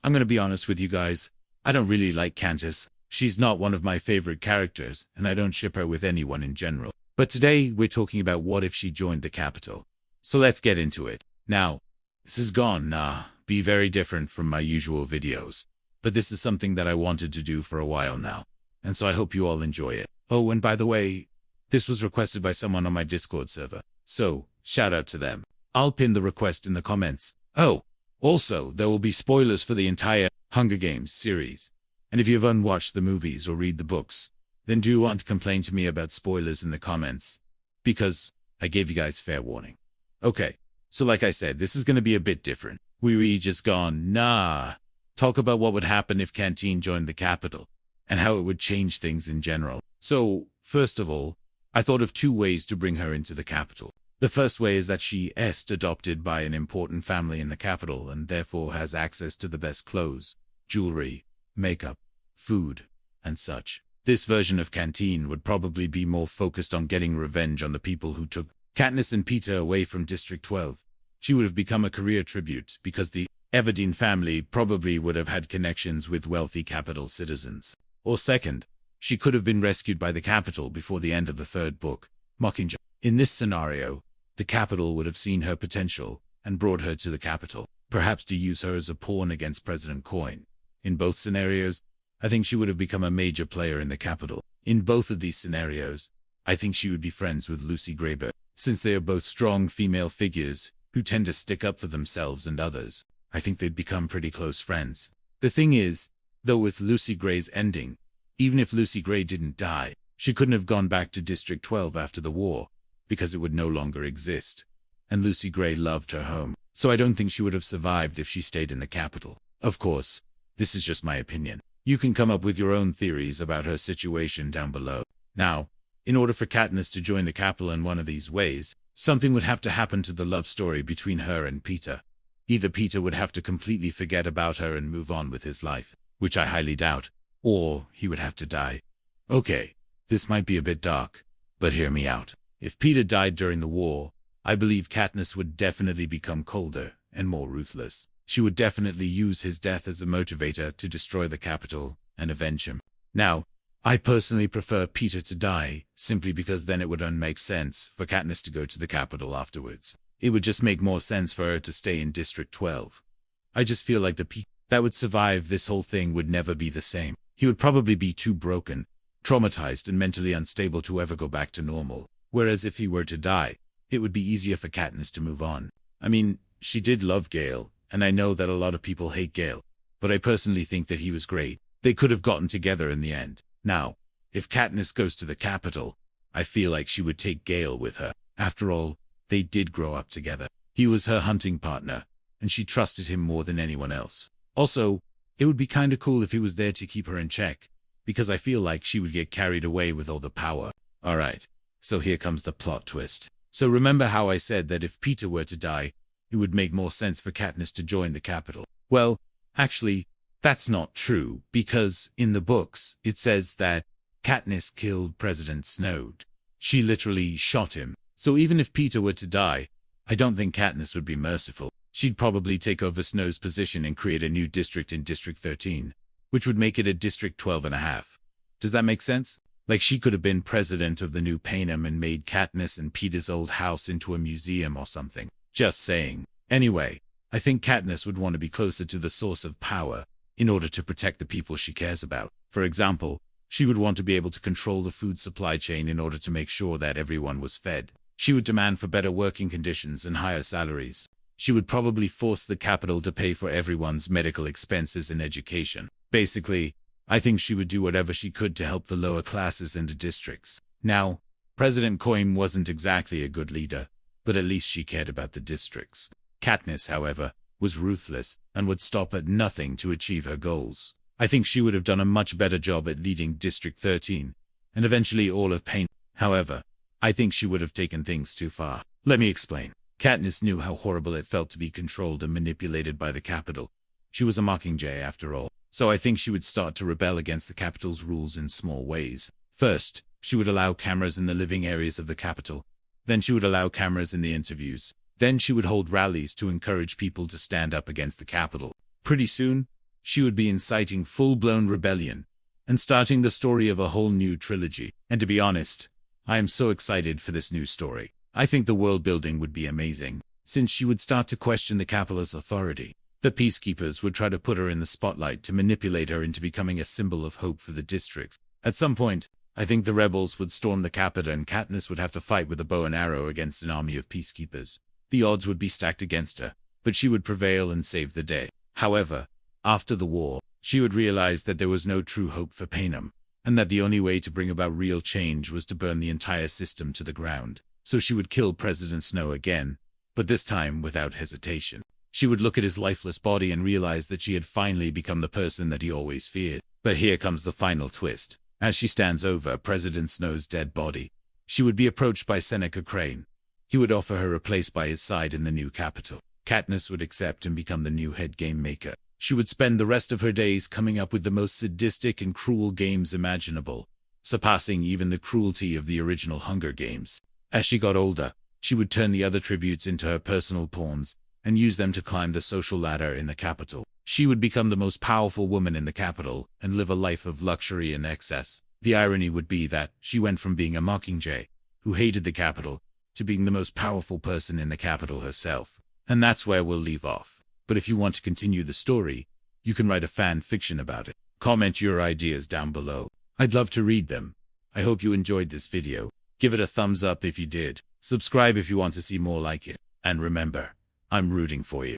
I'm gonna be honest with you guys. I don't really like Kantiss. She's not one of my favorite characters, and I don't ship her with anyone in general. But today, we're talking about what if she joined the Capitol. So let's get into it. Now, this is gonna be very different from my usual videos, but this is something that I wanted to do for a while now, and so I hope you all enjoy it. Oh, and by the way, this was requested by someone on my Discord server, so shout out to them. I'll pin the request in the comments. Oh, also, there will be spoilers for the entire Hunger Games series, and if you haven't watched the movies or read the books, then do want to complain to me about spoilers in the comments, because I gave you guys fair warning. Okay, so like I said, this is going to be a bit different. We just talk about what would happen if Kantiss joined the Capitol, and how it would change things in general. So, first of all, I thought of two ways to bring her into the Capitol. The first way is that she is adopted by an important family in the Capitol and therefore has access to the best clothes, jewelry, makeup, food, and such. This version of Kantiss would probably be more focused on getting revenge on the people who took Katniss and Peeta away from District 12. She would have become a career tribute because the Everdeen family probably would have had connections with wealthy Capitol citizens. Or second, she could have been rescued by the Capitol before the end of the third book, Mockingjay. In this scenario, the Capitol would have seen her potential and brought her to the Capitol, perhaps to use her as a pawn against President Coin. In both scenarios, I think she would have become a major player in the Capitol. In both of these scenarios, I think she would be friends with Lucy Grayburg, since they are both strong female figures who tend to stick up for themselves and others. I think they'd become pretty close friends. The thing is, though, with Lucy Gray's ending, even if Lucy Gray didn't die, she couldn't have gone back to District 12 after the war, because it would no longer exist. And Lucy Gray loved her home, so I don't think she would have survived if she stayed in the Capitol. Of course, this is just my opinion. You can come up with your own theories about her situation down below. Now, in order for Katniss to join the Capitol in one of these ways, something would have to happen to the love story between her and Peeta. Either Peeta would have to completely forget about her and move on with his life, which I highly doubt, or he would have to die. Okay, this might be a bit dark, but hear me out. If Peeta died during the war, I believe Katniss would definitely become colder and more ruthless. She would definitely use his death as a motivator to destroy the Capitol and avenge him. Now, I personally prefer Peeta to die, simply because then it would make sense for Katniss to go to the Capitol afterwards. It would just make more sense for her to stay in District 12. I just feel like the Peeta that would survive this whole thing would never be the same. He would probably be too broken, traumatized, and mentally unstable to ever go back to normal. Whereas if he were to die, it would be easier for Katniss to move on. I mean, she did love Gale, and I know that a lot of people hate Gale, but I personally think that he was great. They could have gotten together in the end. Now, if Katniss goes to the Capitol, I feel like she would take Gale with her. After all, they did grow up together. He was her hunting partner, and she trusted him more than anyone else. Also, it would be kinda cool if he was there to keep her in check, because I feel like she would get carried away with all the power. Alright. So here comes the plot twist. So remember how I said that if Peeta were to die, it would make more sense for Katniss to join the Capitol? Well, actually, that's not true, because in the books, it says that Katniss killed President Snow. She literally shot him. So even if Peeta were to die, I don't think Katniss would be merciful. She'd probably take over Snow's position and create a new district in District 13, which would make it a District 12.5. Does that make sense? Like she could have been president of the new Panem and made Katniss and Peeta's old house into a museum or something. Just saying. Anyway, I think Katniss would want to be closer to the source of power in order to protect the people she cares about. For example, she would want to be able to control the food supply chain in order to make sure that everyone was fed. She would demand for better working conditions and higher salaries. She would probably force the Capitol to pay for everyone's medical expenses and education. Basically, I think she would do whatever she could to help the lower classes in the districts. Now, President Coin wasn't exactly a good leader, but at least she cared about the districts. Katniss, however, was ruthless and would stop at nothing to achieve her goals. I think she would have done a much better job at leading District 13, and eventually all of Pain. However, I think she would have taken things too far. Let me explain. Katniss knew how horrible it felt to be controlled and manipulated by the Capitol. She was a Mockingjay after all. So I think she would start to rebel against the Capitol's rules in small ways. First, she would allow cameras in the living areas of the Capitol. Then she would allow cameras in the interviews. Then she would hold rallies to encourage people to stand up against the Capitol. Pretty soon, She would be inciting full-blown rebellion and starting the story of a whole new trilogy. And to be honest, I am so excited for this new story. I think the world building would be amazing, since she would start to question the Capitol's authority. The peacekeepers would try to put her in the spotlight to manipulate her into becoming a symbol of hope for the district. At some point, I think the rebels would storm the Capitol and Katniss would have to fight with a bow and arrow against an army of peacekeepers. The odds would be stacked against her, but she would prevail and save the day. However, after the war, she would realize that there was no true hope for Panem, and that the only way to bring about real change was to burn the entire system to the ground. So she would kill President Snow again, but this time without hesitation. She would look at his lifeless body and realize that she had finally become the person that he always feared. But here comes the final twist. As she stands over President Snow's dead body, she would be approached by Seneca Crane. He would offer her a place by his side in the new Capitol. Katniss would accept and become the new head game maker. She would spend the rest of her days coming up with the most sadistic and cruel games imaginable, surpassing even the cruelty of the original Hunger Games. As she got older, she would turn the other tributes into her personal pawns and use them to climb the social ladder in the Capitol. She would become the most powerful woman in the Capitol and live a life of luxury and excess. The irony would be that she went from being a Mockingjay, who hated the Capitol, to being the most powerful person in the Capitol herself. And that's where we'll leave off. But if you want to continue the story, you can write a fan fiction about it. Comment your ideas down below. I'd love to read them. I hope you enjoyed this video. Give it a thumbs up if you did. Subscribe if you want to see more like it. And remember, I'm rooting for you.